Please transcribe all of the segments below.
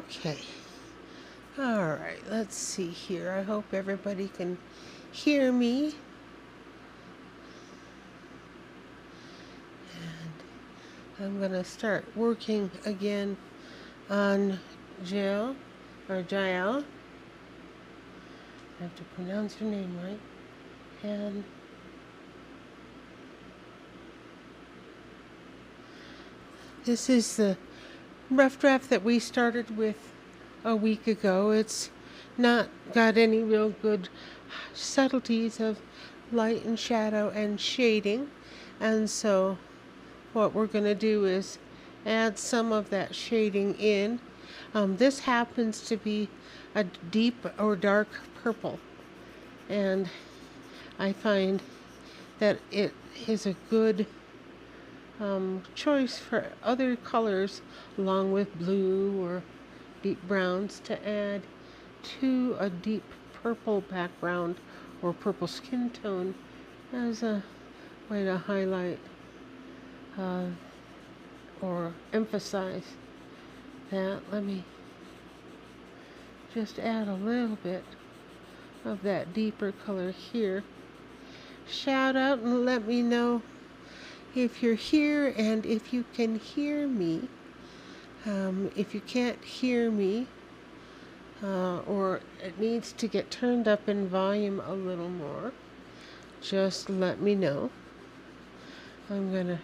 Okay. All right. Let's see here. I hope everybody can hear me. And I'm going to start working again on Jll or Jll. I have to pronounce your name right. And this is the rough draft that we started with a week ago. It's not got any real good subtleties of light and shadow and shading, and so what we're going to do is add some of that shading in. This happens to be a deep or dark purple, and I find that it is a good choice for other colors along with blue or deep browns to add to a deep purple background or purple skin tone as a way to highlight or emphasize that. Let me just add a little bit of that deeper color here. Shout out and let me know if you're here and if you can hear me. If you can't hear me, or it needs to get turned up in volume a little more, just let me know. I'm going to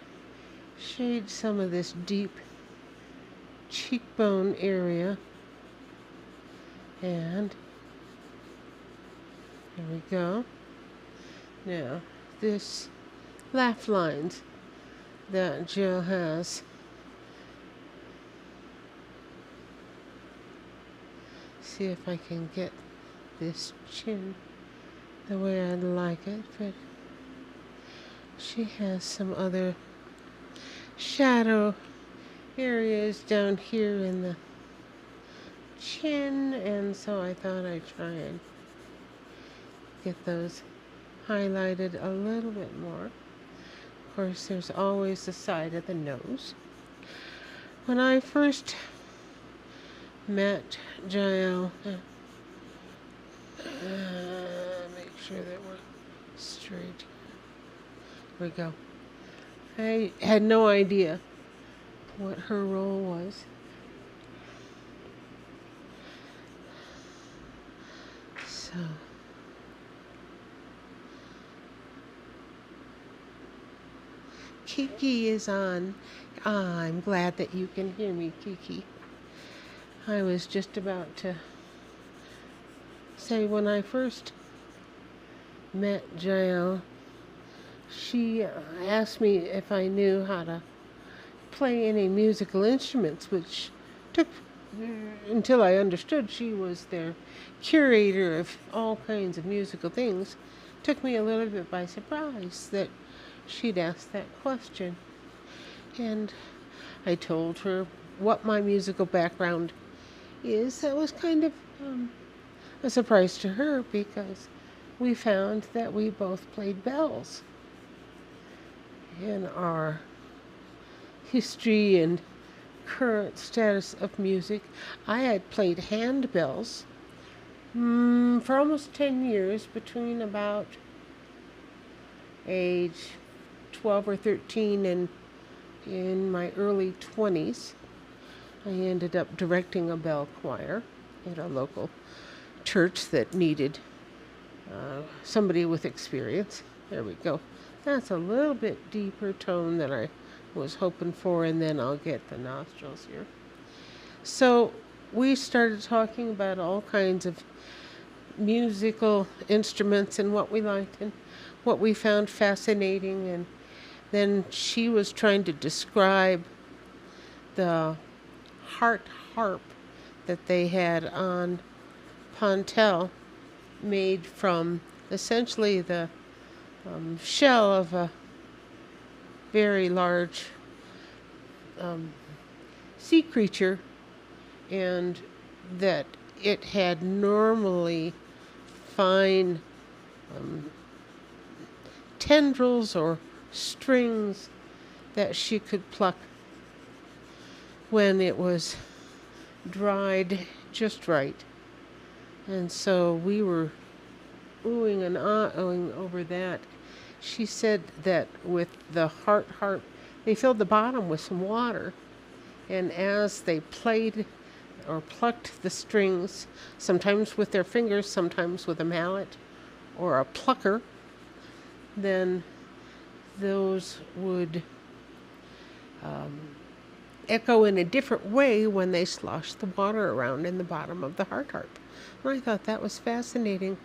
shade some of this deep cheekbone area. And there we go. Now, this laugh lines that Jll has. See if I can get this chin the way I'd like it, but she has some other shadow areas down here in the chin, and so I thought I'd try and get those highlighted a little bit more. Of course, there's always the side of the nose. When I first met Jll, make sure that we're straight. There we go. I had no idea what her role was. So Kiki is on. I'm glad that you can hear me, Kiki. I was just about to say when I first met Jll, she asked me if I knew how to play any musical instruments, which took until I understood she was their curator of all kinds of musical things. Took me a little bit by surprise that she'd asked that question. And I told her what my musical background is. That was kind of a surprise to her because we found that we both played bells in our history and current status of music. I had played handbells for almost 10 years, between about age 12 or 13 and in my early 20s. I ended up directing a bell choir at a local church that needed somebody with experience. There we go. That's a little bit deeper tone than I was hoping for, and then I'll get the nostrils here. So we started talking about all kinds of musical instruments and what we liked and what we found fascinating, and then she was trying to describe the heart harp that they had on Pontel, made from essentially the shell of a very large sea creature, and that it had normally fine tendrils or strings that she could pluck when it was dried just right. And so we were oohing and ah-ohing over that. She said that with the heart harp, they filled the bottom with some water. And as they played or plucked the strings, sometimes with their fingers, sometimes with a mallet or a plucker, then those would echo in a different way when they sloshed the water around in the bottom of the heart harp. And I thought that was fascinating.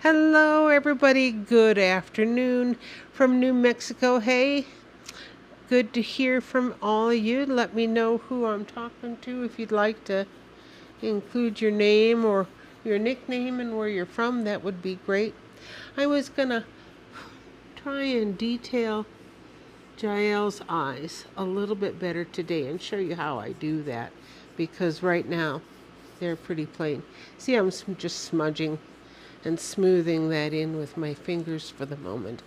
Hello, everybody. Good afternoon from New Mexico. Hey, good to hear from all of you. Let me know who I'm talking to if you'd like to include your name or your nickname and where you're from. That would be great. I was going to try and detail Jll's eyes a little bit better today and show you how I do that, because right now they're pretty plain. See, I'm just smudging and smoothing that in with my fingers for the moment.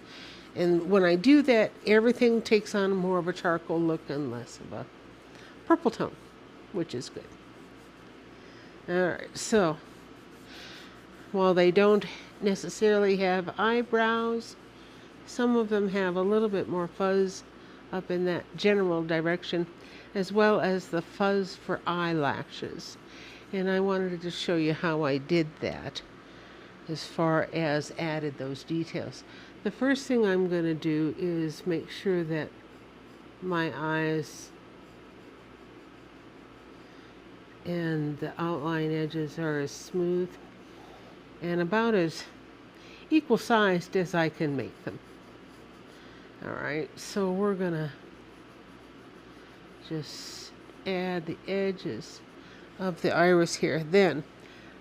And when I do that, everything takes on more of a charcoal look and less of a purple tone, which is good. Alright, so while they don't necessarily have eyebrows, some of them have a little bit more fuzz up in that general direction, as well as the fuzz for eyelashes. And I wanted to show you how I did that as far as added those details. The first thing I'm going to do is make sure that my eyes and the outline edges are as smooth and about as equal sized as I can make them. Alright, so we're gonna just add the edges of the iris here. Then,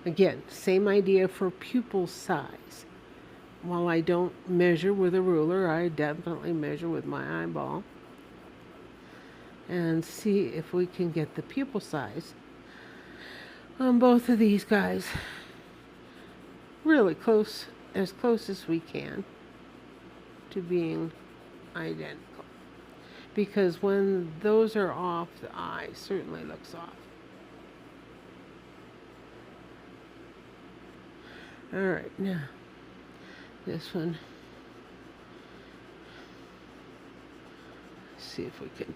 again, same idea for pupil size. While I don't measure with a ruler, I definitely measure with my eyeball. And see if we can get the pupil size on both of these guys really close as we can to being identical, because when those are off, the eye certainly looks off. Alright, now this one, let's see if we can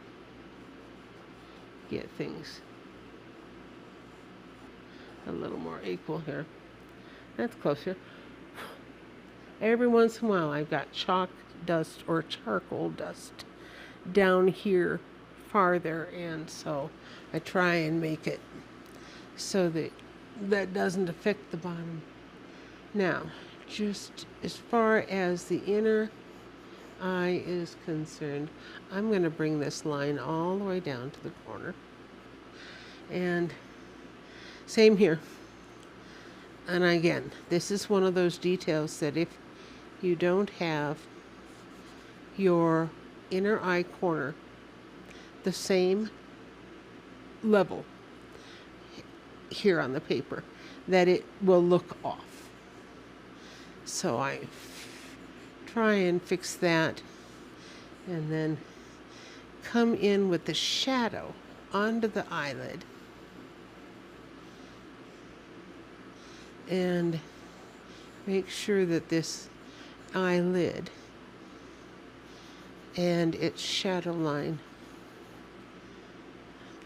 get things a little more equal here. That's closer. Every once in a while I've got chalk dust or charcoal dust down here farther, and so I try and make it so that that doesn't affect the bottom. Now, just as far as the inner eye is concerned, I'm going to bring this line all the way down to the corner. And same here. And again, this is one of those details that if you don't have your inner eye corner the same level here on the paper, that it will look off. So I try and fix that and then come in with the shadow onto the eyelid and make sure that this eyelid and its shadow line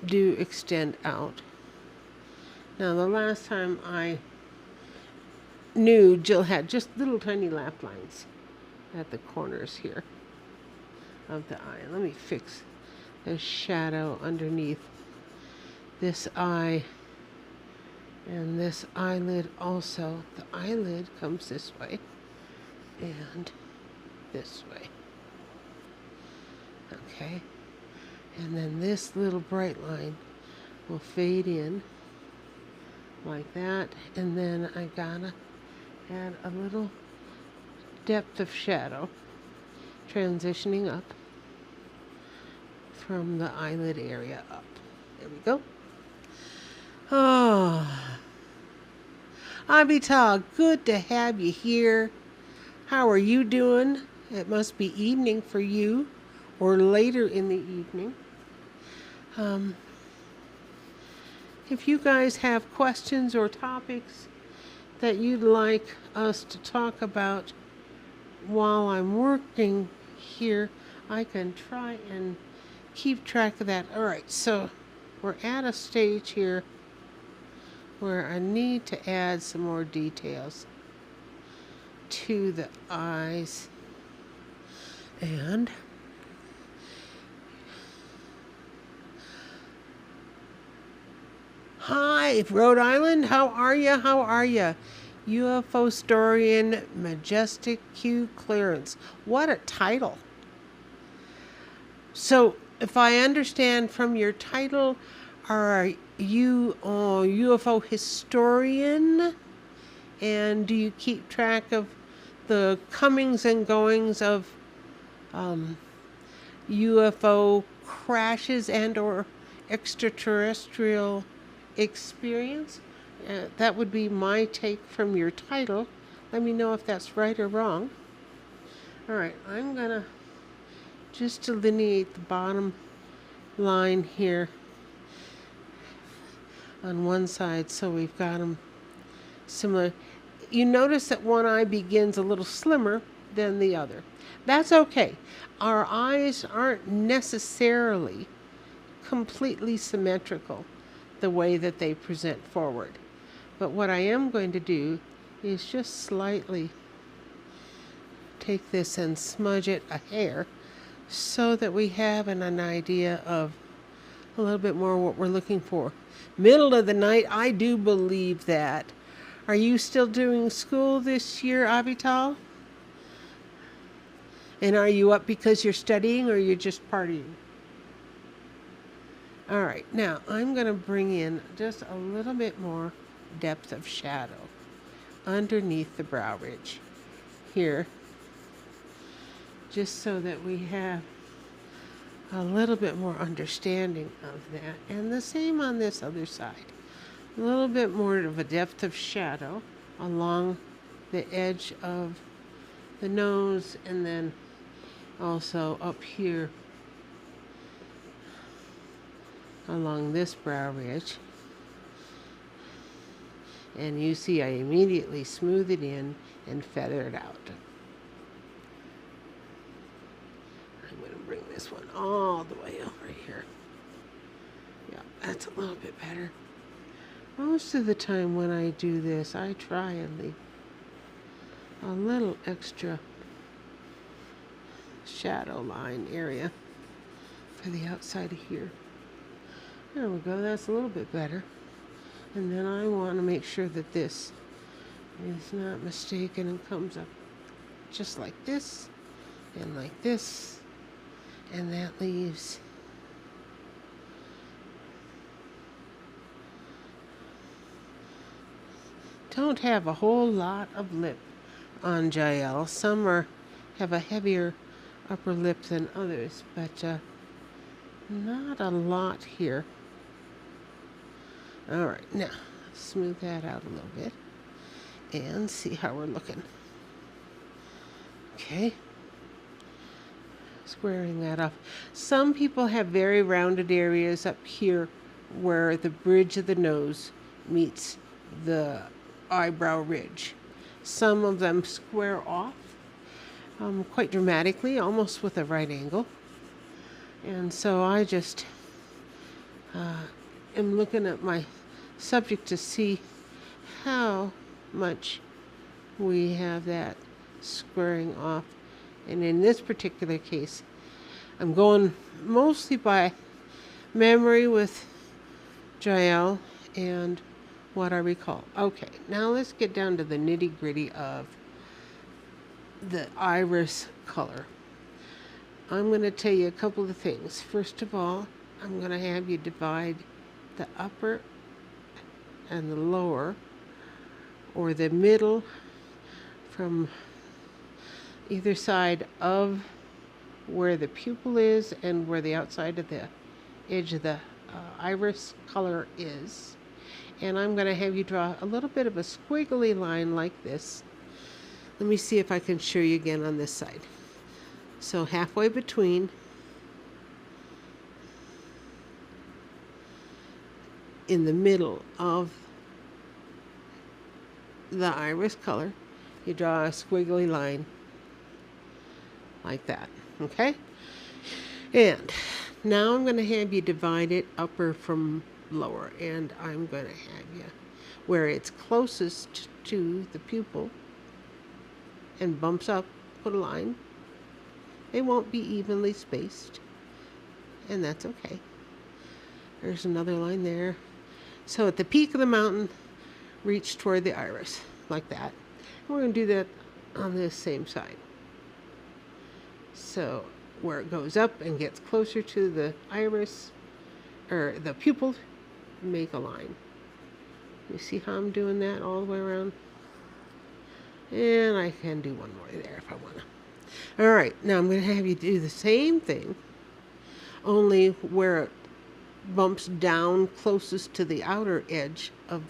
do extend out. Now, the last time I knew, Jill had just little tiny laugh lines at the corners here of the eye. Let me fix the shadow underneath this eye and this eyelid also. The eyelid comes this way and this way. Okay, and then this little bright line will fade in like that, and then I gotta add a little depth of shadow transitioning up from the eyelid area up. There we go. Oh, Abital, good to have you here. How are you doing? It must be evening for you, or later in the evening. if you guys have questions or topics that you'd like us to talk about while I'm working here, I can try and keep track of that. All right, so we're at a stage here where I need to add some more details to the eyes. And hi, Rhode Island, how are ya? How are ya? UFO Historian, Majestic Q Clearance. What a title. So, if I understand from your title, are you a UFO historian? And do you keep track of the comings and goings of UFO crashes and or extraterrestrial experience? That would be my take from your title. Let me know if that's right or wrong. All right, I'm gonna just delineate the bottom line here on one side so we've got them similar. You notice that one eye begins a little slimmer than the other. That's okay. Our eyes aren't necessarily completely symmetrical the way that they present forward. But what I am going to do is just slightly take this and smudge it a hair so that we have an idea of a little bit more what we're looking for. Middle of the night, I do believe that. Are you still doing school this year, Avital? And are you up because you're studying or you're just partying? All right, now I'm going to bring in just a little bit more depth of shadow underneath the brow ridge here, just so that we have a little bit more understanding of that. And the same on this other side. A little bit more of a depth of shadow along the edge of the nose, and then also up here along this brow ridge. And you see I immediately smooth it in and feather it out. I'm going to bring this one all the way over here. Yeah, that's a little bit better. Most of the time when I do this, I try and leave a little extra shadow line area for the outside of here. There we go, that's a little bit better. And then I want to make sure that this is not mistaken and comes up just like this and like this, and that leaves don't have a whole lot of lip on Jll. Some have a heavier upper lip than others, but not a lot here. All right, now smooth that out a little bit and see how we're looking. Okay, squaring that off. Some people have very rounded areas up here where the bridge of the nose meets the eyebrow ridge. Some of them square off quite dramatically, almost with a right angle. And so I just am looking at my subject to see how much we have that squaring off. And in this particular case, I'm going mostly by memory with Jll and what I recall. Okay, now let's get down to the nitty-gritty of the iris color. I'm going to tell you a couple of things. First of all, I'm going to have you divide the upper and the lower, or the middle, from either side of where the pupil is and where the outside of the edge of the iris color is. And I'm going to have you draw a little bit of a squiggly line like this. Let me see if I can show you again on this side. So halfway between in the middle of the iris color, you draw a squiggly line like that, okay? And now I'm going to have you divide it upper from lower, and I'm going to have you where it's closest to the pupil and bumps up, put a line. They won't be evenly spaced, and that's okay. There's another line there. So at the peak of the mountain, reach toward the iris, like that. And we're going to do that on this same side. So where it goes up and gets closer to the iris, or the pupil, make a line. You see how I'm doing that all the way around? And I can do one more there if I want to. All right, now I'm going to have you do the same thing, only where it bumps down closest to the outer edge of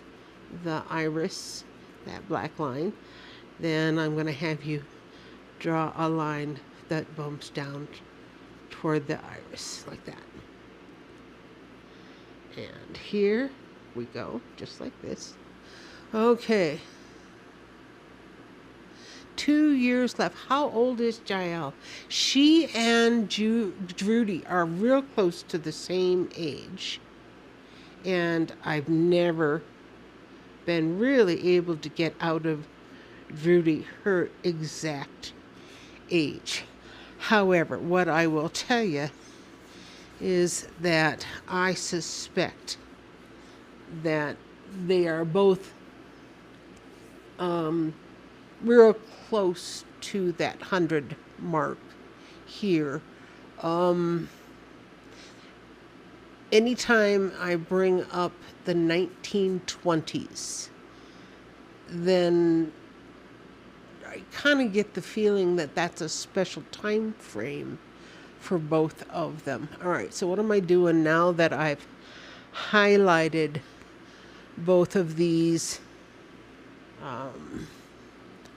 the iris, that black line. Then I'm going to have you draw a line that bumps down toward the iris, like that. And here we go, just like this. Okay. 2 years left. How old is Jll? She and Drudy are real close to the same age. And I've never been really able to get out of Drudy her exact age. However, what I will tell you is that I suspect that they are both real close to that 100 mark here. Anytime I bring up the 1920s, then I kind of get the feeling that that's a special time frame for both of them. All right, so what am I doing now that I've highlighted both of these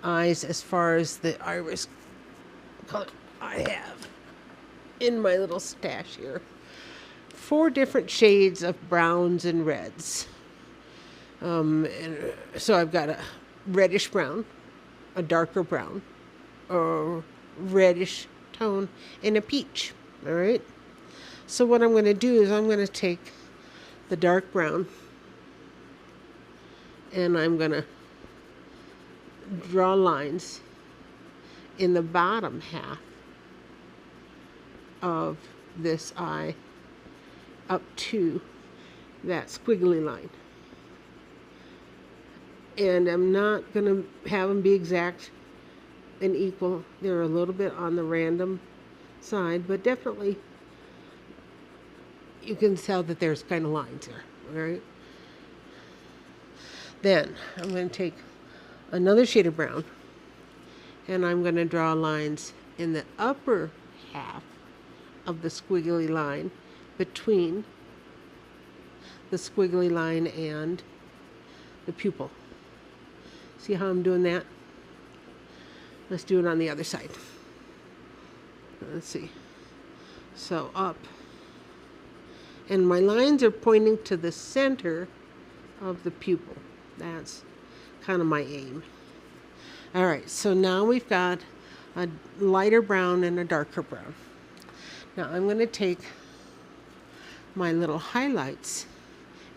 eyes as far as the iris color I have in my little stash here? 4 different shades of browns and reds. And so I've got a reddish brown, a darker brown, a reddish tone, and a peach. All right. So what I'm going to do is I'm going to take the dark brown and I'm going to draw lines in the bottom half of this eye up to that squiggly line. And I'm not going to have them be exact and equal. They're a little bit on the random side, but definitely you can tell that there's kind of lines there. All right. Then I'm going to take another shade of brown and I'm going to draw lines in the upper half of the squiggly line between the squiggly line and the pupil. See how I'm doing that? Let's do it on the other side. Let's see. So up. And my lines are pointing to the center of the pupil. That's kind of my aim. All right, so now we've got a lighter brown and a darker brown. Now I'm going to take my little highlights,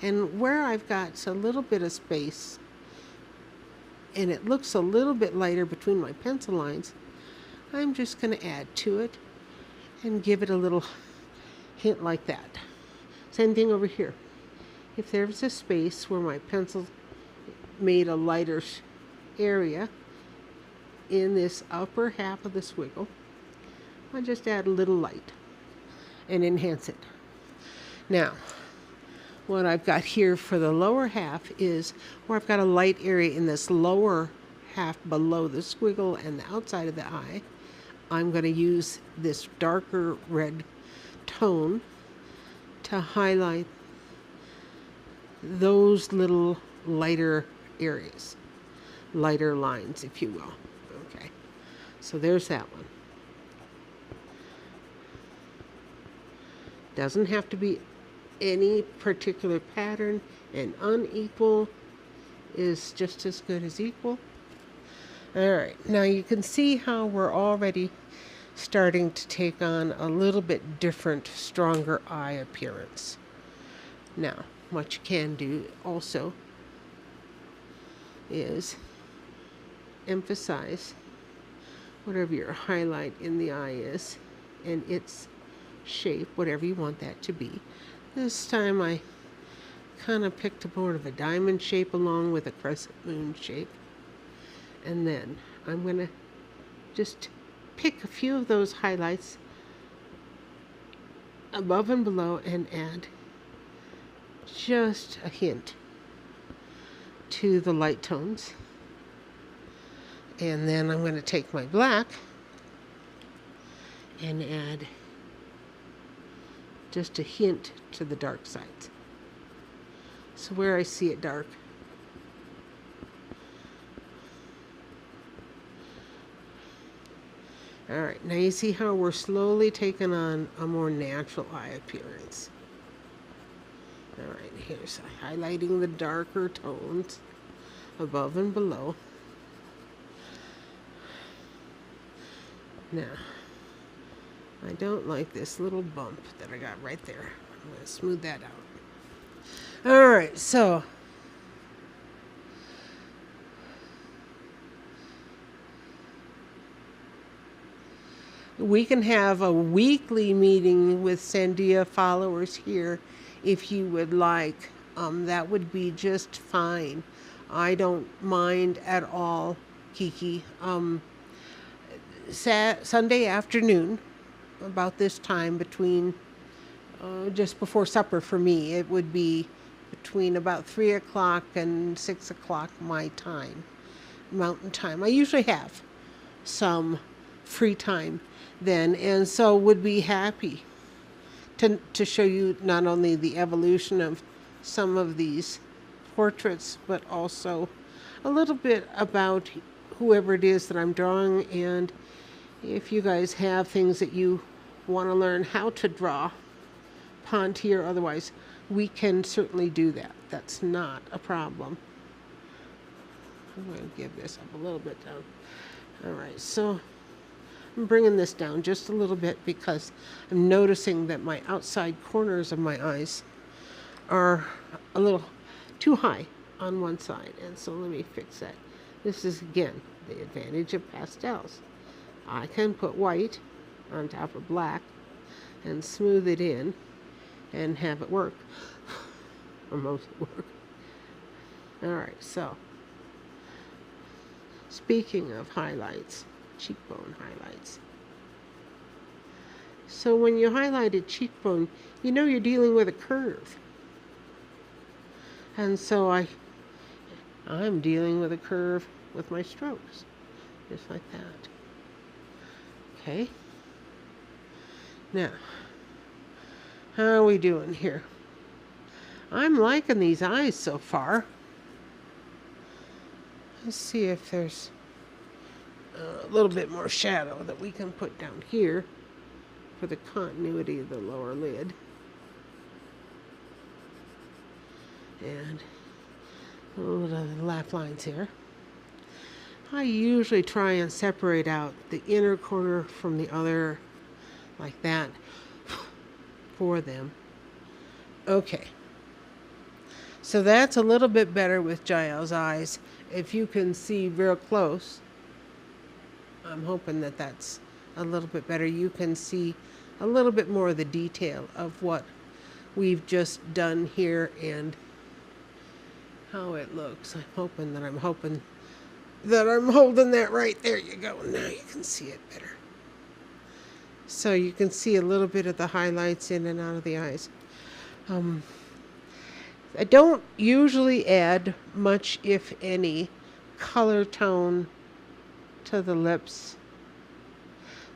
and where I've got a little bit of space and it looks a little bit lighter between my pencil lines, I'm just going to add to it and give it a little hint like that. Same thing over here. If there's a space where my pencil made a lighter area in this upper half of the swiggle, I just add a little light and enhance it. Now, what I've got here for the lower half is where I've got a light area in this lower half below the squiggle and the outside of the eye. I'm going to use this darker red tone to highlight those little lighter areas, lighter lines, if you will. Okay, so there's that one. Doesn't have to be any particular pattern, and unequal is just as good as equal. All right, now you can see how we're already starting to take on a little bit different, stronger eye appearance. Now, what you can do also is emphasize whatever your highlight in the eye is and its shape, whatever you want that to be. This time I kind of picked a more of a diamond shape along with a crescent moon shape. And then I'm going to just pick a few of those highlights above and below and add just a hint to the light tones. And then I'm going to take my black and add just a hint to the dark sides. So where I see it dark, all right, now you see how we're slowly taking on a more natural eye appearance. All right, here's highlighting the darker tones above and below. Now, I don't like this little bump that I got right there. I'm going to smooth that out. All right, so we can have a weekly meeting with Sandia followers here if you would like. That would be just fine. I don't mind at all, Kiki. Sunday afternoon, about this time, between just before supper for me, it would be between about 3 o'clock and 6 o'clock my time, mountain time. I usually have some free time then, and so would be happy to show you not only the evolution of some of these portraits, but also a little bit about whoever it is that I'm drawing. And if you guys have things that you want to learn how to draw, Ponte or otherwise, we can certainly do that. That's not a problem. I'm going to give this up a little bit down. All right, so I'm bringing this down just a little bit because I'm noticing that my outside corners of my eyes are a little too high on one side, and so let me fix that. This is, again, the advantage of pastels. I can put white on top of black and smooth it in and have it work, or mostly work. All right, so speaking of highlights, cheekbone highlights. So when you highlight a cheekbone, you know you're dealing with a curve. And so I'm dealing with a curve with my strokes, just like that. Okay. Now, how are we doing here? I'm liking these eyes so far. Let's see if there's a little bit more shadow that we can put down here for the continuity of the lower lid. And a little bit of the laugh lines here. I usually try and separate out the inner corner from the other, like that, for them. Okay. So that's a little bit better with Jll's eyes. If you can see real close, I'm hoping that that's a little bit better. You can see a little bit more of the detail of what we've just done here and how it looks. I'm hoping that I'm holding that right. There you go. Now you can see it better. So you can see a little bit of the highlights in and out of the eyes. I don't usually add much, if any, color tone to the lips.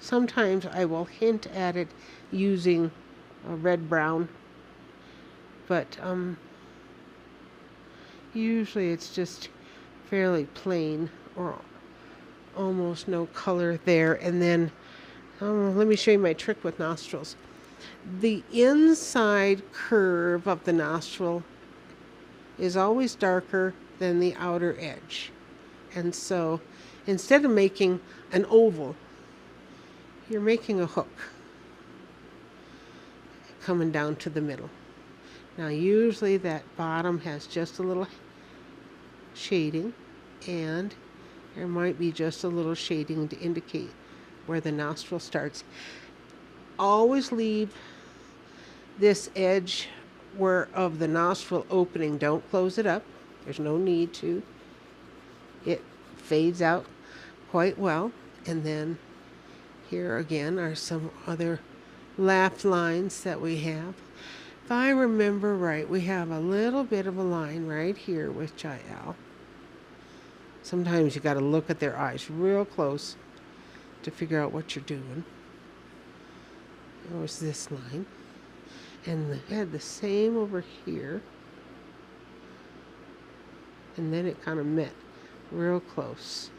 Sometimes I will hint at it using a red-brown, but usually it's just fairly plain or almost no color there. And then let me show you my trick with nostrils. The inside curve of the nostril is always darker than the outer edge. And so instead of making an oval, you're making a hook coming down to the middle. Now usually that bottom has just a little shading, and there might be just a little shading to indicate where the nostril starts. Always leave this edge of the nostril opening. Don't close it up. There's no need to. It fades out quite well. And then here again are some other laugh lines that we have. If I remember right, we have a little bit of a line right here with Jll. Sometimes you got to look at their eyes real close to figure out what you're doing. There was this line. And they had the same over here. And then it kind of met real close.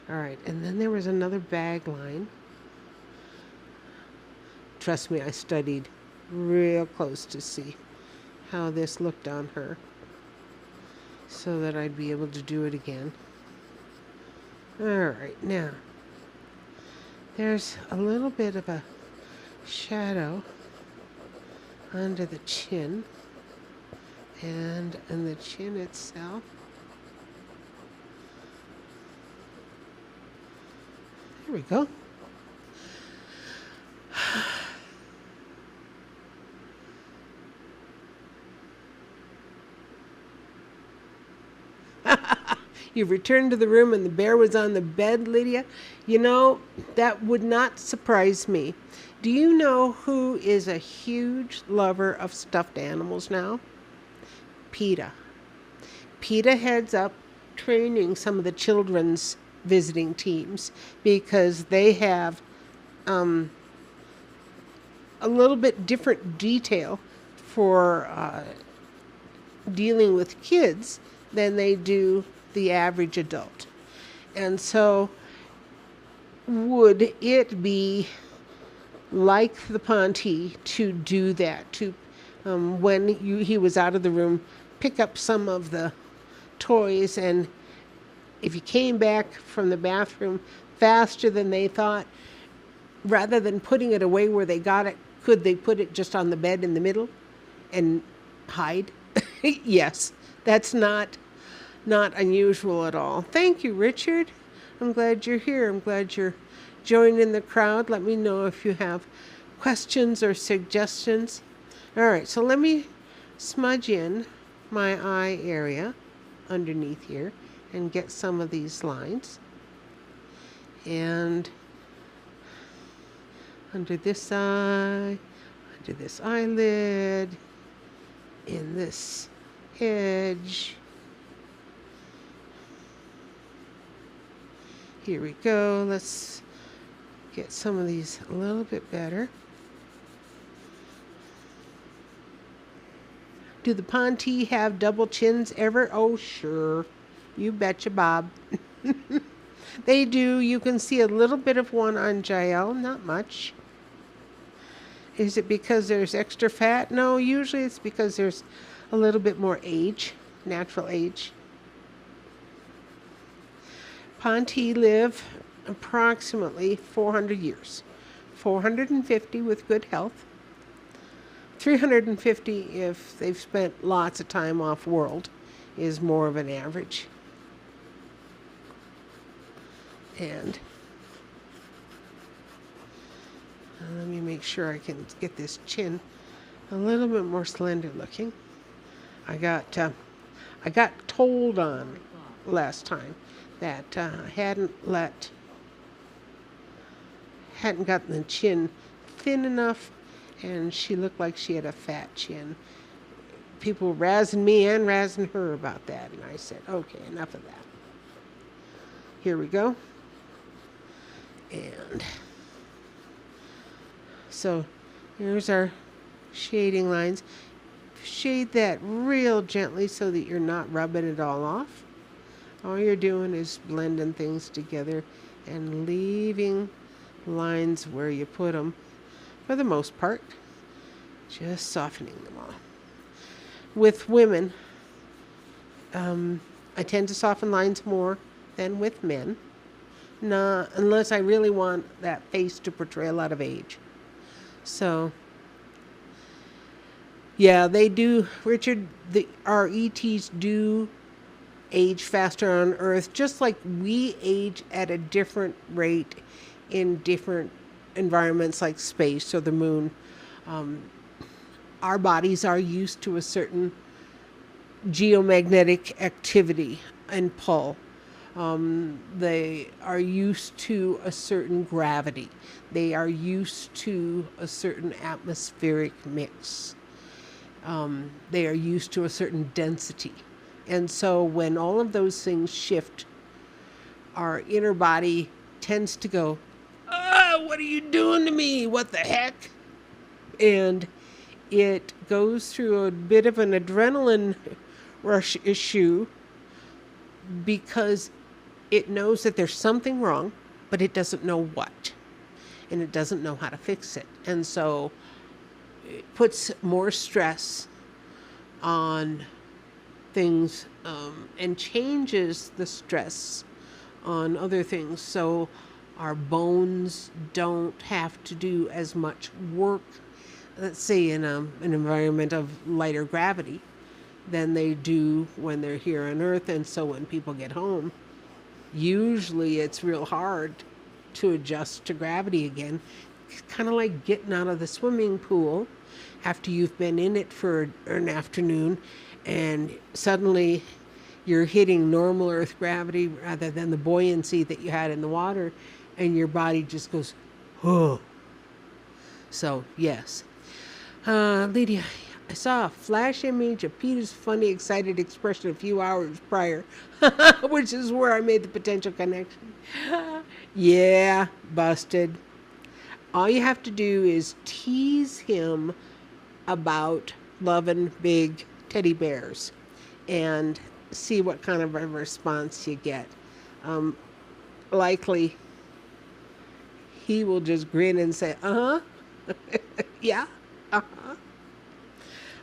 All right, and then there was another bag line. Trust me, I studied real close to see how this looked on her so that I'd be able to do it again. All right, now there's a little bit of a shadow under the chin and in the chin itself. There we go. You've returned to the room and the bear was on the bed, Lydia. You know, that would not surprise me. Do you know who is a huge lover of stuffed animals now? PETA. PETA heads up training some of the children's visiting teams because they have a little bit different detail for dealing with kids than they do the average adult. And so would it be like the Ponte to do that, to when he was out of the room, pick up some of the toys, and if you came back from the bathroom faster than they thought, rather than putting it away where they got it, could they put it just on the bed in the middle and hide? Yes, that's not unusual at all. Thank you, Richard. I'm glad you're here. I'm glad you're joining the crowd. Let me know if you have questions or suggestions. All right, so let me smudge in my eye area underneath here and get some of these lines. And under this eye, under this eyelid, in this edge. Here we go. Let's get some of these a little bit better. Do the Ponte have double chins ever? Oh, sure. You betcha, Bob. They do. You can see a little bit of one on Jll, not much. Is it because there's extra fat? No, usually it's because there's a little bit more age, natural age. Ponte live approximately 400 years. 450 with good health. 350 if they've spent lots of time off world is more of an average. And let me make sure I can get this chin a little bit more slender looking. I got told on last time that I hadn't gotten the chin thin enough, and she looked like she had a fat chin. People were razzing me and razzing her about that, and I said, okay, enough of that. Here we go. And so here's our shading lines. Shade that real gently so that you're not rubbing it all off. All you're doing is blending things together and leaving lines where you put them. for the most part. Just softening them all. With women, I tend to soften lines more than with men. Nah, unless I really want that face to portray a lot of age. So, yeah, they do. Richard, our ETs do age faster on Earth, just like we age at a different rate in different environments like space or the moon. Our bodies are used to a certain geomagnetic activity and pull. They are used to a certain gravity. They are used to a certain atmospheric mix. They are used to a certain density. And so when all of those things shift, our inner body tends to go, what are you doing to me? What the heck? And it goes through a bit of an adrenaline rush issue because it knows that there's something wrong, but it doesn't know what. And it doesn't know how to fix it. And so it puts more stress on things and changes the stress on other things. So our bones don't have to do as much work, let's say in an environment of lighter gravity, than they do when they're here on Earth. And so when people get home, usually it's real hard to adjust to gravity again. It's kind of like getting out of the swimming pool after you've been in it for an afternoon and suddenly you're hitting normal Earth gravity rather than the buoyancy that you had in the water, and your body just goes, oh. So, yes. Lydia, I saw a flash image of Peter's funny, excited expression a few hours prior, which is where I made the potential connection. Yeah, busted. All you have to do is tease him about loving big teddy bears and see what kind of a response you get. Likely, he will just grin and say, uh-huh, yeah, uh-huh.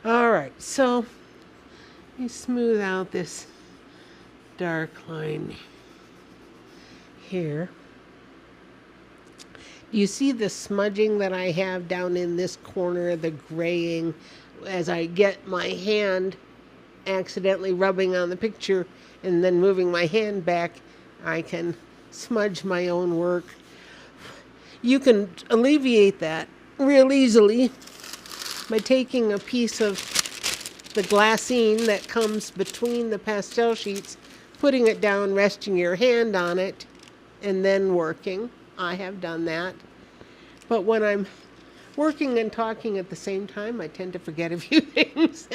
All right, so let me smooth out this dark line here. You see the smudging that I have down in this corner, the graying, as I get my hand accidentally rubbing on the picture and then moving my hand back, I can smudge my own work. You can alleviate that real easily by taking a piece of the glassine that comes between the pastel sheets, putting it down, resting your hand on it, and then working. I have done that. But when I'm working and talking at the same time, I tend to forget a few things.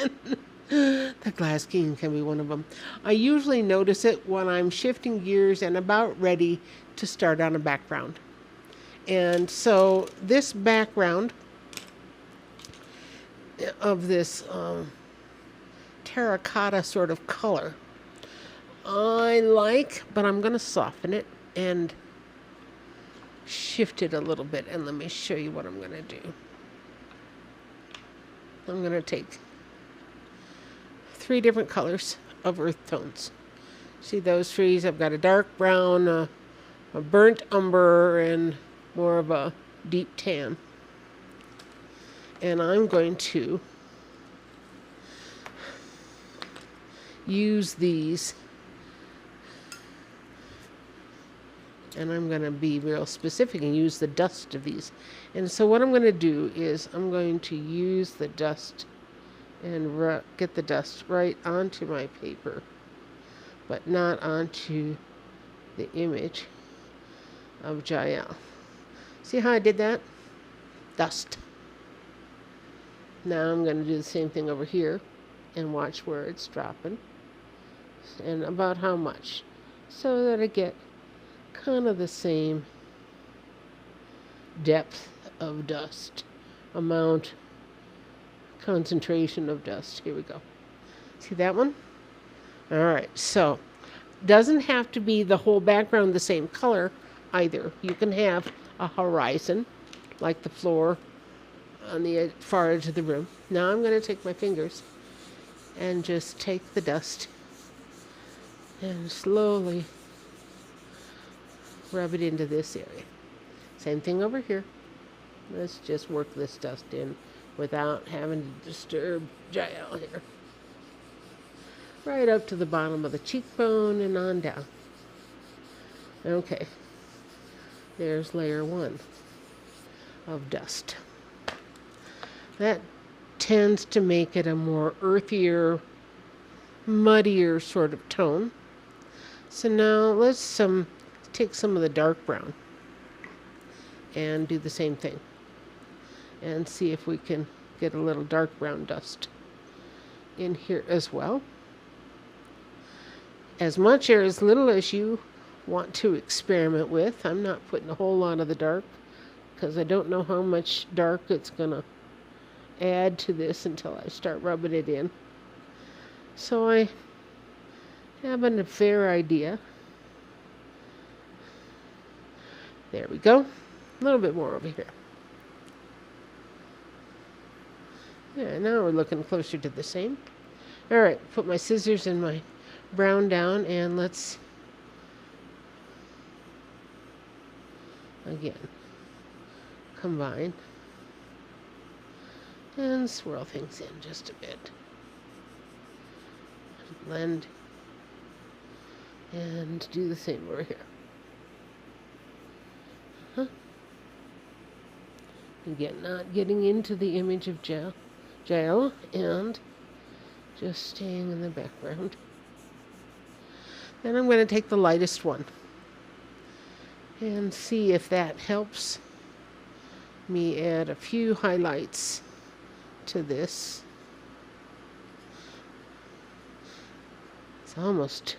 The glassine can be one of them. I usually notice it when I'm shifting gears and about ready to start on a background. And so this background of this terracotta sort of color, I like, but I'm going to soften it and shift it a little bit. And let me show you what I'm going to do. I'm going to take 3 different colors of earth tones. See those trees? I've got a dark brown, a burnt umber, and more of a deep tan. And I'm going to use these, and I'm going to be real specific and use the dust of these. And so what I'm going to do is I'm going to use the dust and get the dust right onto my paper, but not onto the image of Jll. See how I did that? Dust. Now I'm going to do the same thing over here and watch where it's dropping and about how much, so that I get kind of the same depth of dust, amount, concentration of dust. Here we go. See that one? All right, so doesn't have to be the whole background the same color either. You can have a horizon like the floor on the far edge of the room. Now I'm going to take my fingers and just take the dust and slowly rub it into this area. Same thing over here. Let's just work this dust in without having to disturb Jll here. Right up to the bottom of the cheekbone and on down. Okay. There's layer 1 of dust. That tends to make it a more earthier, muddier sort of tone. So now let's take some of the dark brown and do the same thing and see if we can get a little dark brown dust in here as well. As much or as little as you want to experiment with. I'm not putting a whole lot of the dark because I don't know how much dark it's going to add to this until I start rubbing it in. So I have a fair idea. There we go. A little bit more over here. Yeah, now we're looking closer to the same. All right, put my scissors and my brown down and let's again combine and swirl things in just a bit. Blend and do the same over here. Again, not getting into the image of Jll and just staying in the background. Then I'm going to take the lightest one and see if that helps me add a few highlights to this. It's almost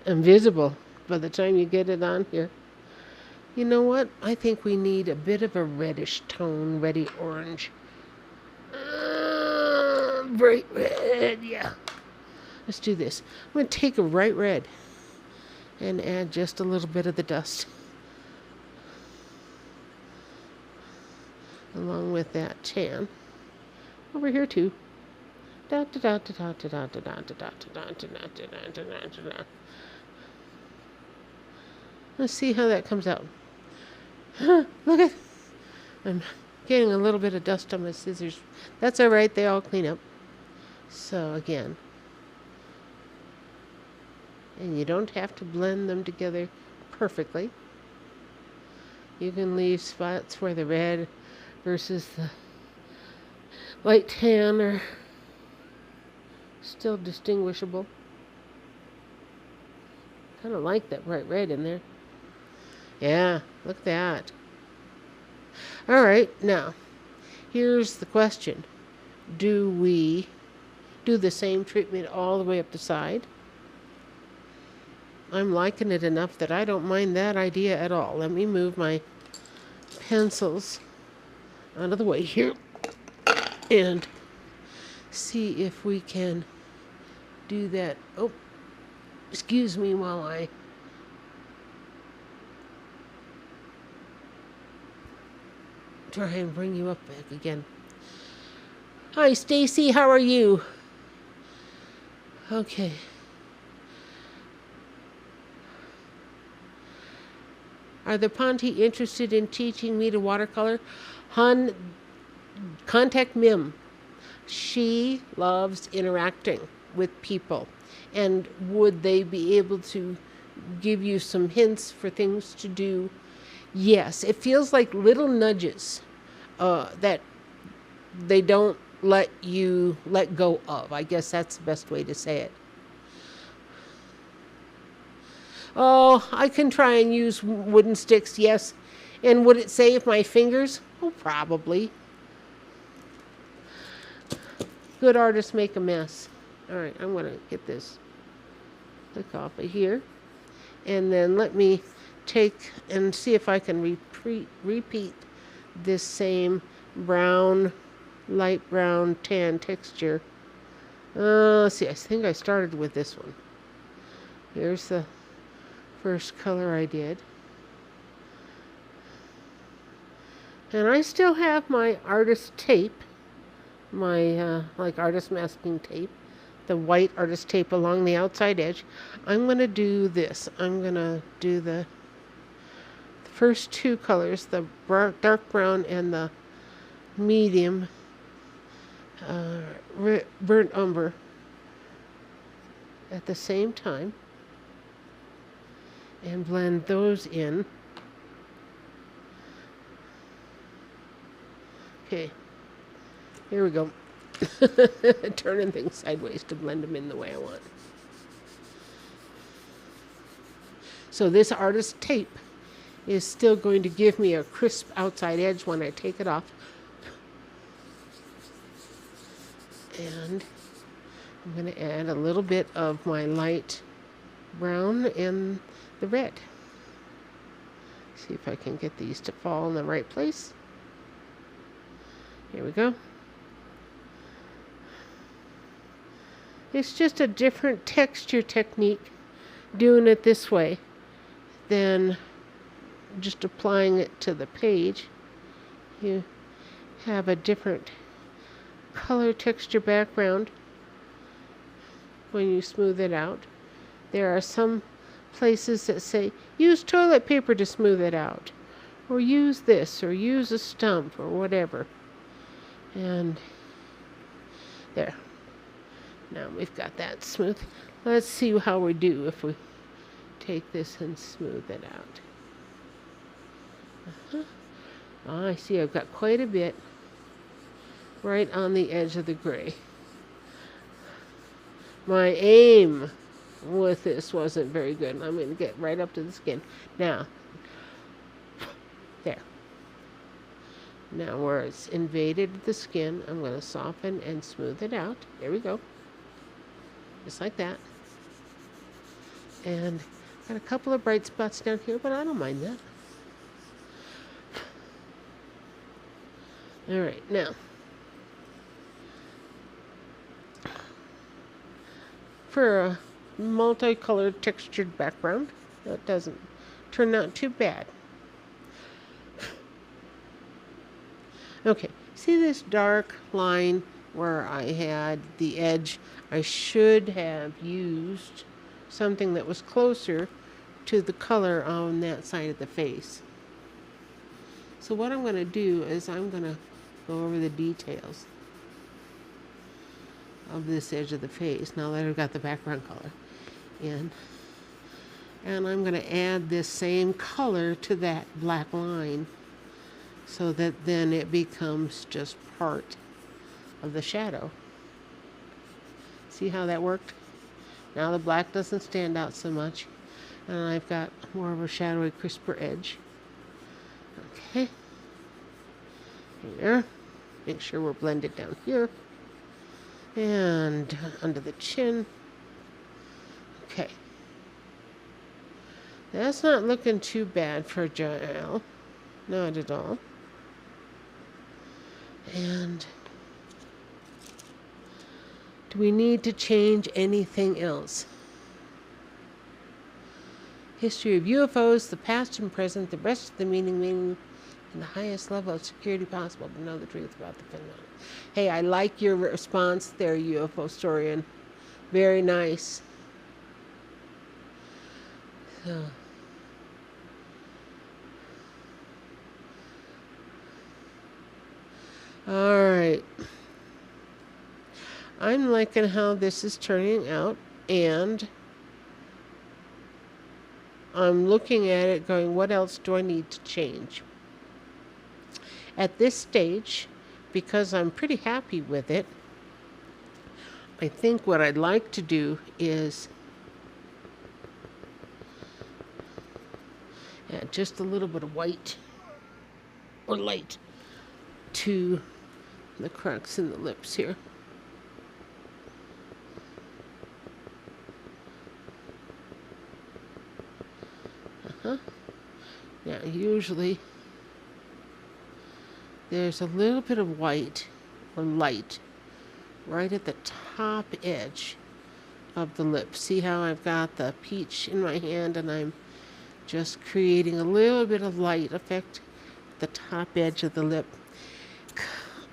invisible by the time you get it on here. You know what? I think we need a bit of a reddish tone, reddy orange. Bright red, yeah. Let's do this. I'm going to take a bright red and add just a little bit of the dust along with that tan over here too. Let's see how that comes out. Look at, I'm getting a little bit of dust on my scissors. That's all right, they all clean up. So again, and you don't have to blend them together perfectly. You can leave spots where the red versus the light tan are still distinguishable. Kind of like that bright red in there. Yeah, look at that. All right, now, here's the question. Do we do the same treatment all the way up the side? I'm liking it enough that I don't mind that idea at all. Let me move my pencils out of the way here and see if we can do that. Oh, excuse me while I try and bring you up back again. Hi, Stacy. How are you? Okay. Are the Ponte interested in teaching me to watercolor? Hun, contact Mim. She loves interacting with people. And would they be able to give you some hints for things to do? Yes, it feels like little nudges that they don't let you let go of. I guess that's the best way to say it. Oh, I can try and use wooden sticks, yes. And would it save my fingers? Oh, probably. Good artists make a mess. All right, I'm going to get this click off of here. And then let me take and see if I can repeat this same brown, light brown, tan texture. Let's see, I think I started with this one. Here's the first color I did. And I still have my artist tape, my like artist masking tape, the white artist tape along the outside edge. I'm going to do this. I'm going to do the first two colors, the dark brown and the medium uh, burnt umber at the same time, and blend those in. Okay, here we go. Turning things sideways to blend them in the way I want. So this artist tape is still going to give me a crisp outside edge when I take it off. And I'm going to add a little bit of my light brown and the red. See if I can get these to fall in the right place. Here we go. It's just a different texture technique doing it this way than just applying it to the page. You have a different color texture background when you smooth it out. There are some places that say use toilet paper to smooth it out, or use this, or use a stump, or whatever. And there. Now we've got that smooth. Let's see how we do if we take this and smooth it out. I see I've got quite a bit right on the edge of the gray. My aim with this wasn't very good. I'm going to get right up to the skin. Now, there. Now where it's invaded the skin, I'm going to soften and smooth it out. There we go. Just like that. And got a couple of bright spots down here, but I don't mind that. All right, now. For a multicolored textured background, that doesn't turn out too bad. Okay, see this dark line where I had the edge? I should have used something that was closer to the color on that side of the face. So what I'm going to do is I'm going to go over the details of this edge of the face now that I've got the background color in. And I'm going to add this same color to that black line so that then it becomes just part of the shadow. See how that worked? Now the black doesn't stand out so much, and I've got more of a shadowy, crisper edge. Okay. Here. Make sure we're blended down here. And under the chin. Okay. That's not looking too bad for Jll. Not at all. And do we need to change anything else? History of UFOs, the past and present, the rest of the meaning, and the highest level of security possible to know the truth about the phenomenon. Hey, I like your response there, UFO historian. Very nice. So. All right. I'm liking how this is turning out, and I'm looking at it going, what else do I need to change? At this stage, because I'm pretty happy with it, I think what I'd like to do is add just a little bit of white or light to the cracks in the lips here. Now, usually there's a little bit of white or light right at the top edge of the lips. See how I've got the peach in my hand and I'm just creating a little bit of light effect the top edge of the lip.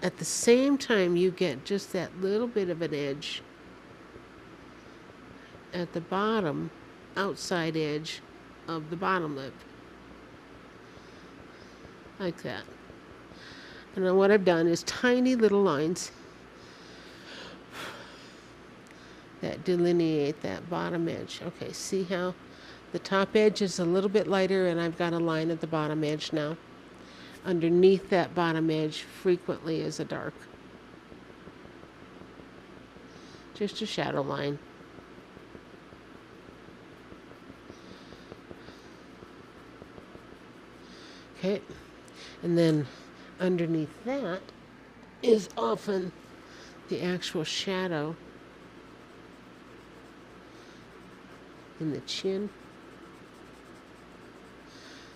At the same time, you get just that little bit of an edge at the bottom, outside edge of the bottom lip. Like that. And then what I've done is tiny little lines that delineate that bottom edge. Okay, see how the top edge is a little bit lighter and I've got a line at the bottom edge now. Underneath that bottom edge frequently is a dark. Just a shadow line. Okay, and then underneath that is often the actual shadow in the chin.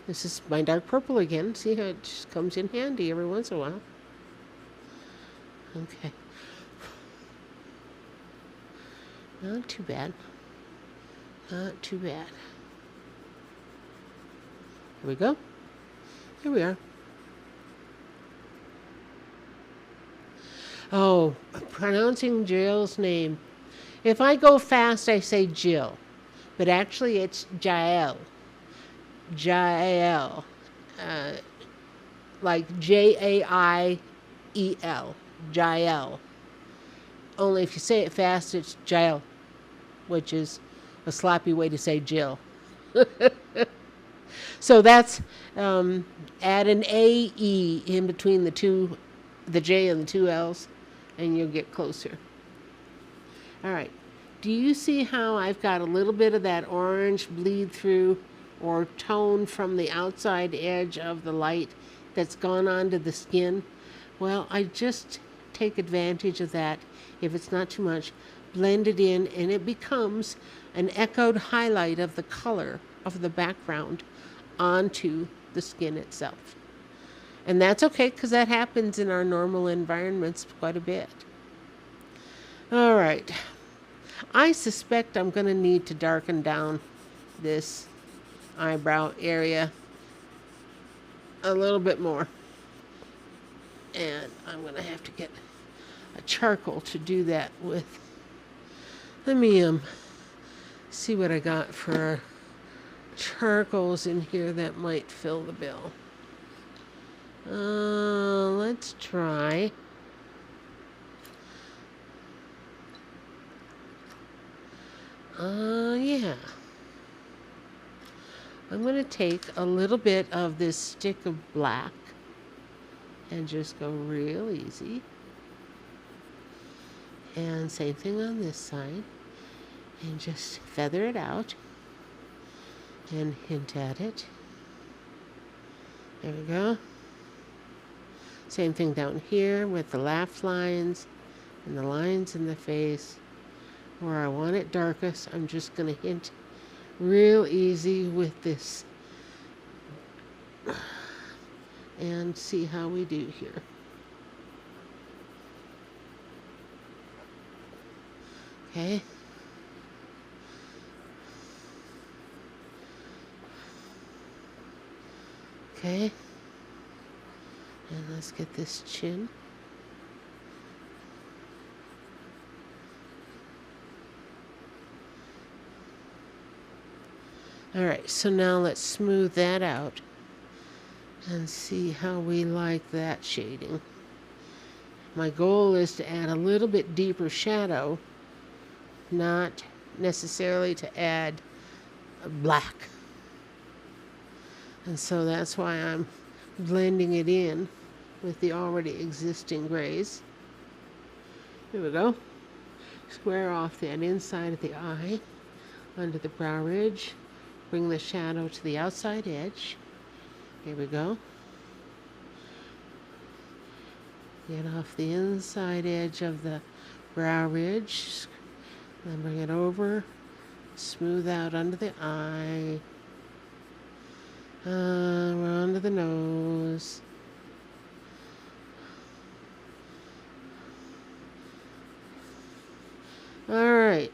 This is my dark purple again. See how it just comes in handy every once in a while. Okay. Not too bad. Not too bad. Here we go. Here we are. Oh, pronouncing Jill's name. If I go fast, I say Jill. But actually, it's Jll. Jll. Like Jaiel. Jll. Only if you say it fast, it's Jll, which is a sloppy way to say Jill. So that's add an AE in between the J and the two L's, and you'll get closer. All right. Do you see how I've got a little bit of that orange bleed through or tone from the outside edge of the light that's gone onto the skin? Well, I just take advantage of that. If it's not too much, blend it in, and it becomes an echoed highlight of the color of the background onto the skin itself. And that's okay, because that happens in our normal environments quite a bit. All right. I suspect I'm going to need to darken down this eyebrow area a little bit more. And I'm going to have to get a charcoal to do that with. Let me see what I got for charcoals in here that might fill the bill. Let's try. Yeah. I'm going to take a little bit of this stick of black and just go real easy. And same thing on this side. And just feather it out and hint at it. There we go. Same thing down here with the laugh lines and the lines in the face. Where I want it darkest, I'm just going to hint real easy with this. And see how we do here. Okay. Okay. And let's get this chin. All right, so now let's smooth that out and see how we like that shading. My goal is to add a little bit deeper shadow, not necessarily to add black. And so that's why I'm blending it in with the already existing grays. Here we go. Square off that inside of the eye, under the brow ridge. Bring the shadow to the outside edge. Here we go. Get off the inside edge of the brow ridge. Then bring it over. Smooth out under the eye. We're under the nose. All right.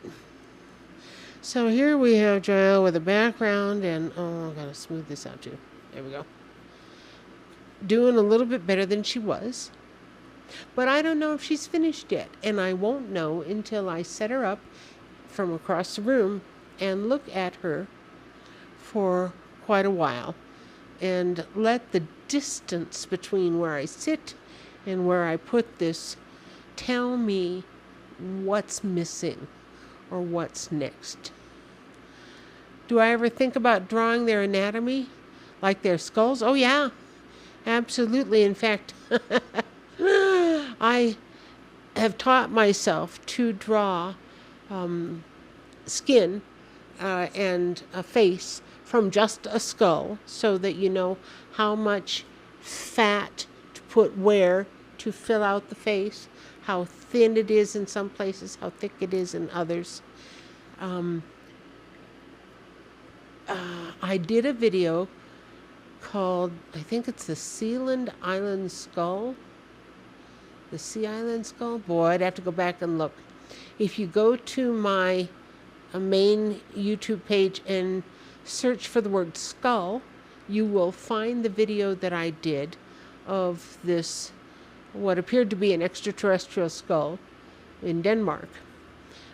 So here we have Jll with a background, and oh, I gotta smooth this out too. There we go. doing a little bit better than she was. But I don't know if she's finished yet, and I won't know until I set her up from across the room and look at her for quite a while and let the distance between where I sit and where I put this tell me what's missing or what's next. Do I ever think about drawing their anatomy, like their skulls? Oh, yeah, absolutely. In fact, I have taught myself to draw skin and a face from just a skull so that you know how much fat to put where to fill out the face, how thin it is in some places, how thick it is in others. I did a video called, I think it's the Sealand Island Skull. The Sea Island Skull? Boy, I'd have to go back and look. If you go to my main YouTube page and search for the word skull, you will find the video that I did of this, what appeared to be an extraterrestrial skull in Denmark.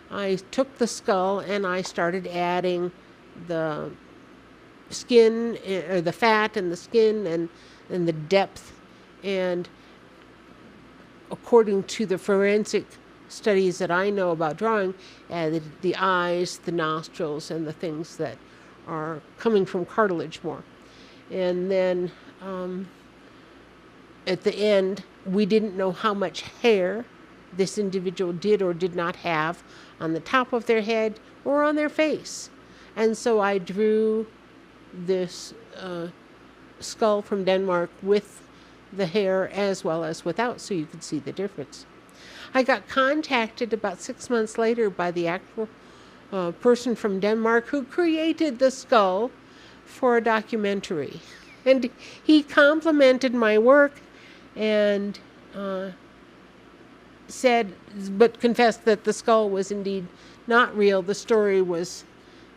I took the skull and I started adding the skin, or the fat and the skin and the depth. And according to the forensic studies that I know about drawing, the eyes, the nostrils, and the things that are coming from cartilage more. And then at the end, we didn't know how much hair this individual did or did not have on the top of their head or on their face. And so I drew this skull from Denmark with the hair as well as without, so you could see the difference. I got contacted about 6 months later by the actual person from Denmark who created the skull for a documentary. And he complimented my work and said, but confessed that the skull was indeed not real. The story was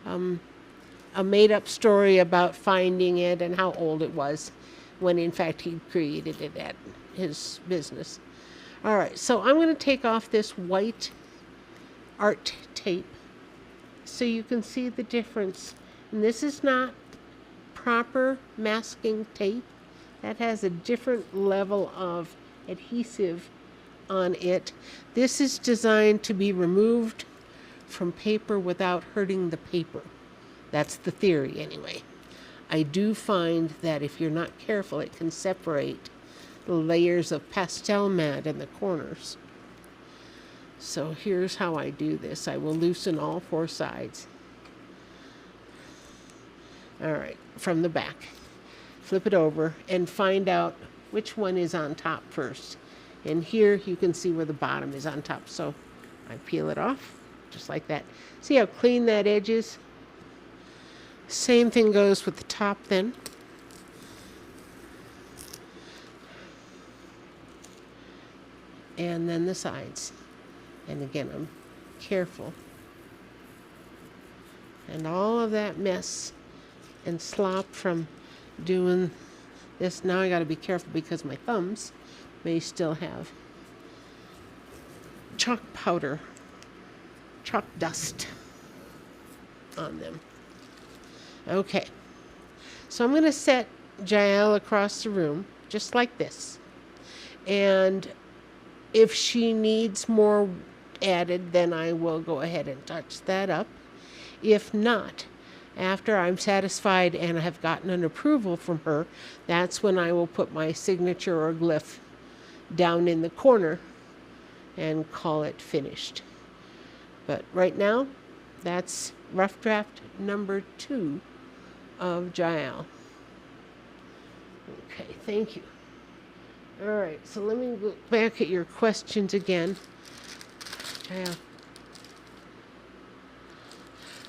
a made-up story about finding it and how old it was, when in fact he created it at his business. All right, so I'm going to take off this white art tape so you can see the difference. And this is not proper masking tape. That has a different level of adhesive on it. This is designed to be removed from paper without hurting the paper. That's the theory anyway. I do find that if you're not careful, it can separate the layers of pastel mat in the corners. So here's how I do this. I will loosen all four sides. All right, from the back. Flip it over and find out which one is on top first. And here you can see where the bottom is on top. So I peel it off, just like that. See how clean that edge is? Same thing goes with the top then. And then the sides. And again, I'm careful. And all of that mess and slop from doing this, now I got to be careful because my thumbs may still have chalk powder, chalk dust on them. Okay, so I'm going to set Jll across the room just like this, and if she needs more added, then I will go ahead and touch that up. If not, after I'm satisfied and I have gotten an approval from her, that's when I will put my signature or glyph down in the corner and call it finished. But right now, that's rough draft number 2 of Jll. Okay, thank you. All right, so let me look back at your questions again. Jll.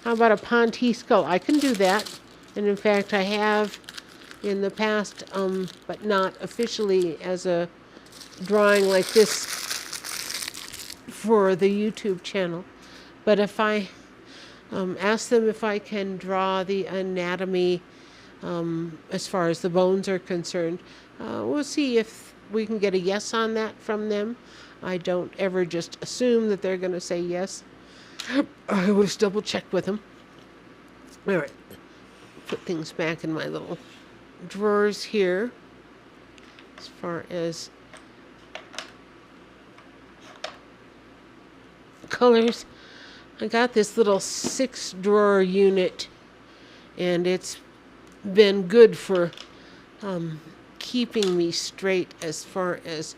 How about a Ponte skull? I can do that. And in fact, I have in the past, but not officially as a drawing like this for the YouTube channel. But if I ask them if I can draw the anatomy as far as the bones are concerned. We'll see if we can get a yes on that from them. I don't ever just assume that they're going to say yes. I always double check with them. All right, put things back in my little drawers here. As far as colors, I got this little 6-drawer unit, and it's been good for keeping me straight as far as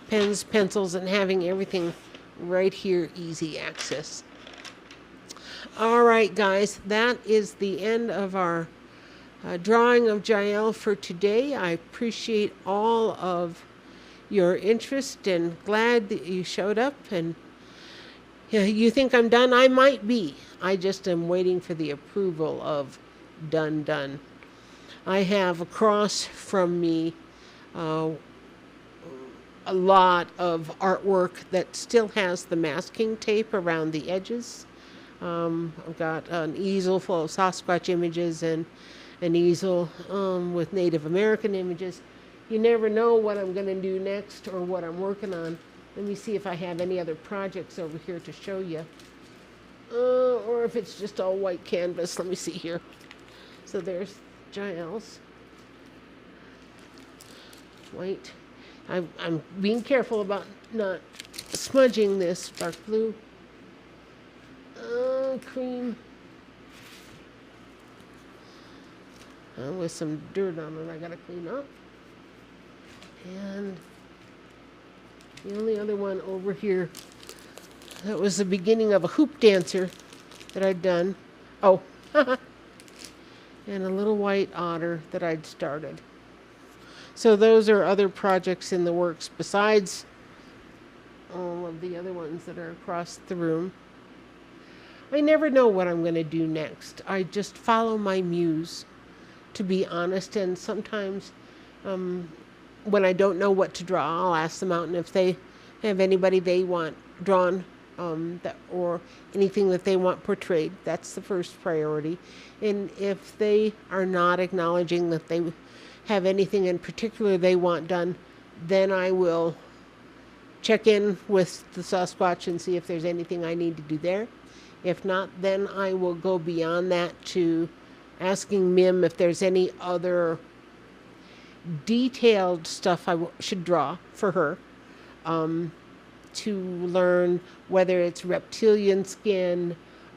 pens, pencils, and having everything right here, easy access. All right, guys, that is the end of our drawing of Jll for today. I appreciate all of your interest and glad that you showed up. And yeah, you think I'm done? I might be. I just am waiting for the approval of done. I have across from me a lot of artwork that still has the masking tape around the edges. I've got an easel full of Sasquatch images and an easel with Native American images. You never know what I'm going to do next or what I'm working on. Let me see if I have any other projects over here to show you. Or if it's just all white canvas. Let me see here. So there's Jll's. White. I'm being careful about not smudging this dark blue. Cream. With some dirt on it I gotta clean up. And the only other one over here, that was the beginning of a hoop dancer that I'd done. Oh, and a little white otter that I'd started. So those are other projects in the works besides all of the other ones that are across the room. I never know what I'm going to do next. I just follow my muse, to be honest. And sometimes when I don't know what to draw, I'll ask the mountain if they have anybody they want drawn or anything that they want portrayed. That's the first priority. And if they are not acknowledging that they have anything in particular they want done, then I will check in with the Sasquatch and see if there's anything I need to do there. If not, then I will go beyond that to asking Mim if there's any other detailed stuff I should draw for her, to learn whether it's reptilian skin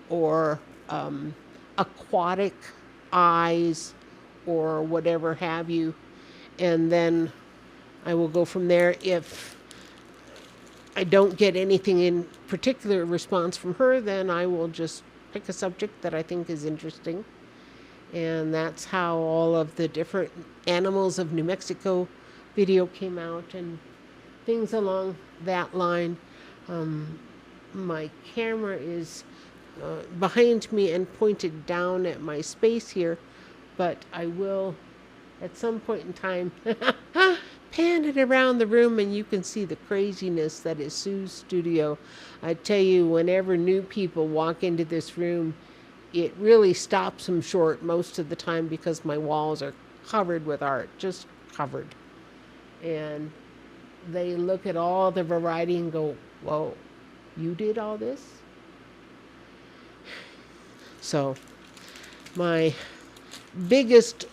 or aquatic eyes or whatever have you. And then I will go from there. If I don't get anything in particular response from her, then I will just pick a subject that I think is interesting. And that's how all of the different animals of New Mexico video came out and things along that line. My camera is behind me and pointed down at my space here, but I will at some point in time pan it around the room and you can see the craziness that is Su's studio. I tell you, whenever new people walk into this room, it really stops them short most of the time because my walls are covered with art, just covered. And they look at all the variety and go, whoa, you did all this? So my biggest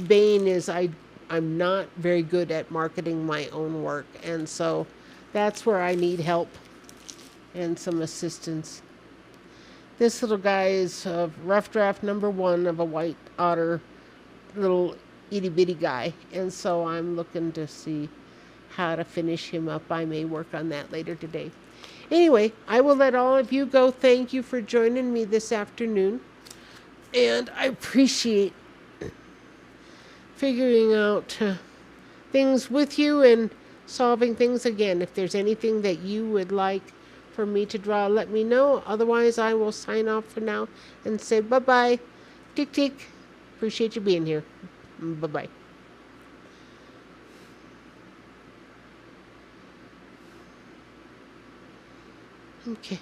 bane is I'm not very good at marketing my own work, and so that's where I need help and some assistance. This little guy is rough draft number 1 of a white otter, little itty bitty guy, and so I'm looking to see how to finish him up. I may work on that later today. Anyway, I will let all of you go. Thank you for joining me this afternoon, and I appreciate figuring out things with you and solving things again. If there's anything that you would like for me to draw, let me know. Otherwise, I will sign off for now and say bye-bye. Tick, tick. Appreciate you being here. Bye-bye. Okay.